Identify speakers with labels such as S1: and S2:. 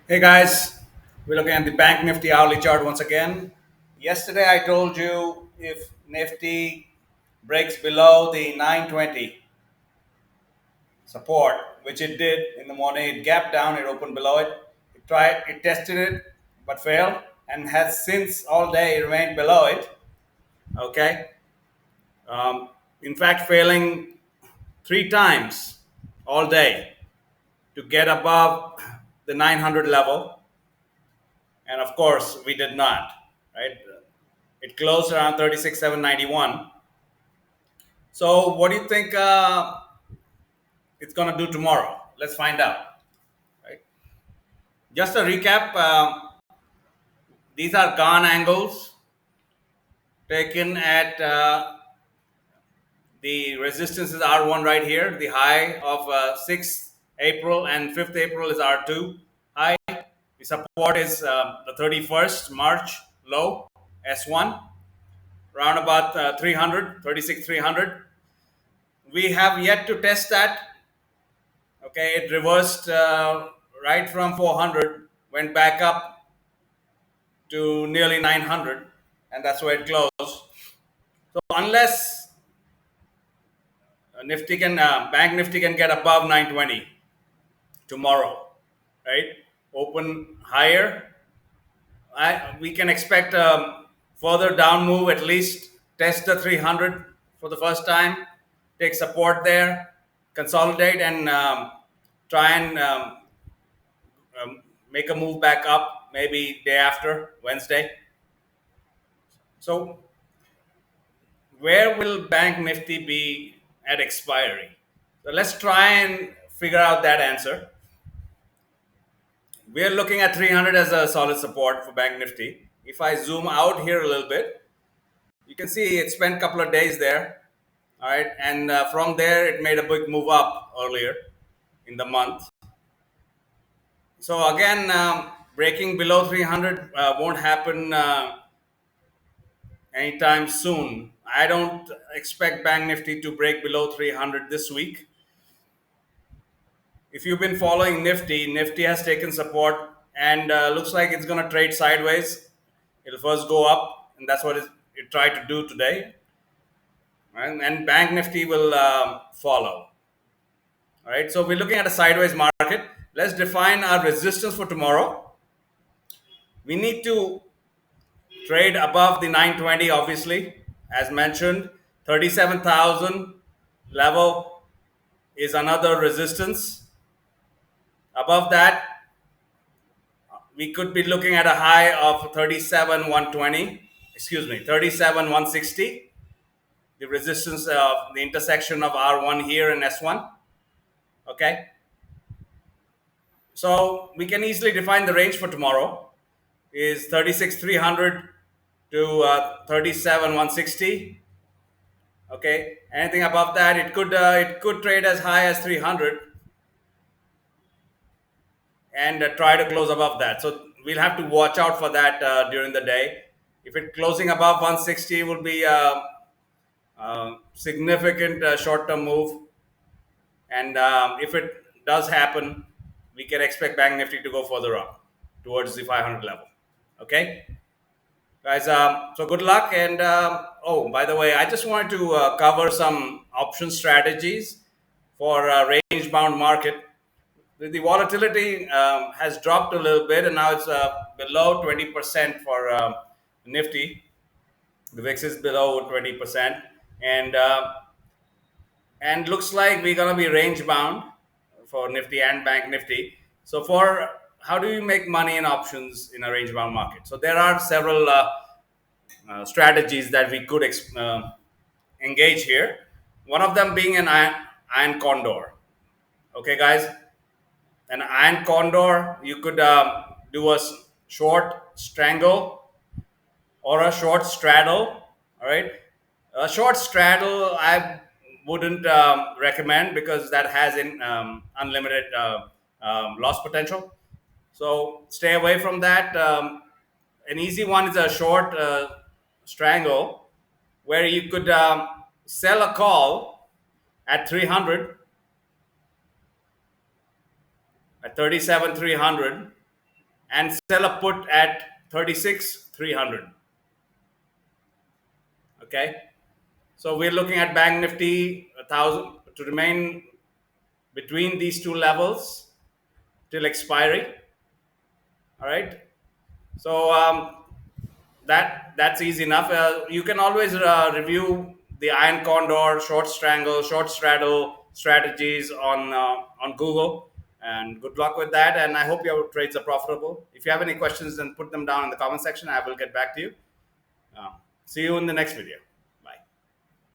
S1: Hey guys, we're looking at the Bank Nifty hourly chart once again. Yesterday I told you if Nifty breaks below the 920 support, which it did in the morning, it gapped down, it opened below it. It tested it, but failed, and has since all day remained below it. Okay, um, in fact, failing three times all day to get above the 900 level, and of course we did not. Right, it closed around 36,791. So what do you think it's going to do tomorrow? Let's find out. Right, just a recap. These are Gann angles taken at the resistance is R1 right here. The high of 6th April and 5th April is R2 high. The support is the 31st March low, S1, around about 300, 300. We have yet to test that. Okay, it reversed right from 400, went back up to nearly 900, and that's where it closed. So unless Bank Nifty can get above 920 tomorrow, right? Open higher, we can expect further down move, at least test the 300 for the first time, take support there, consolidate, and try and make a move back up maybe day after Wednesday. So where will Bank Nifty be at expiry? So let's try and figure out that answer. We are looking at 300 as a solid support for Bank Nifty. If I zoom out here a little bit, you can see it spent a couple of days there. All right, and from there it made a big move up earlier in the month. So again, breaking below 300 won't happen anytime soon. I don't expect Bank Nifty to break below 300 this week. If you've been following Nifty, Nifty has taken support and looks like it's going to trade sideways. It'll first go up, and that's what it tried to do today. And Bank Nifty will follow. All right, so we're looking at a sideways market. Let's define our resistance for tomorrow. We need to trade above the 920, obviously, as mentioned. 37,000 level is another resistance. Above that, we could be looking at a high of 37,120. Excuse me, 37,160. The resistance of the intersection of R1 here and S1. Okay. So we can easily define the range for tomorrow is 36,300 to 37,160. Okay, anything above that, it could trade as high as 300 and try to close above that. So we'll have to watch out for that during the day. If it closing above 160, will be a significant short-term move, and if it does happen, we can expect Bank Nifty to go further up towards the 500 level. Okay, guys. So good luck. And oh, by the way, I just wanted to cover some option strategies for range bound market. The volatility has dropped a little bit, and now it's below 20% for Nifty. The VIX is below 20%, and looks like we're gonna be range bound for Nifty and Bank Nifty. So for how do you make money in options in a range bound market? So there are several strategies that we could engage here. One of them being an iron condor. Okay, guys, an iron condor, you could do a short strangle or a short straddle. All right, a short straddle I wouldn't recommend because that has unlimited loss potential. So stay away from that. An easy one is a short strangle, where you could sell a call at 300, at 37,300, and sell a put at 36,300. Okay, so we're looking at Bank Nifty 1,000 to remain between these two levels till expiry. All right, so that's easy enough. You can always review the iron condor, short strangle, short straddle strategies on Google. And good luck with that. And I hope your trades are profitable. If you have any questions, then put them down in the comment section. I will get back to you. See you in the next video.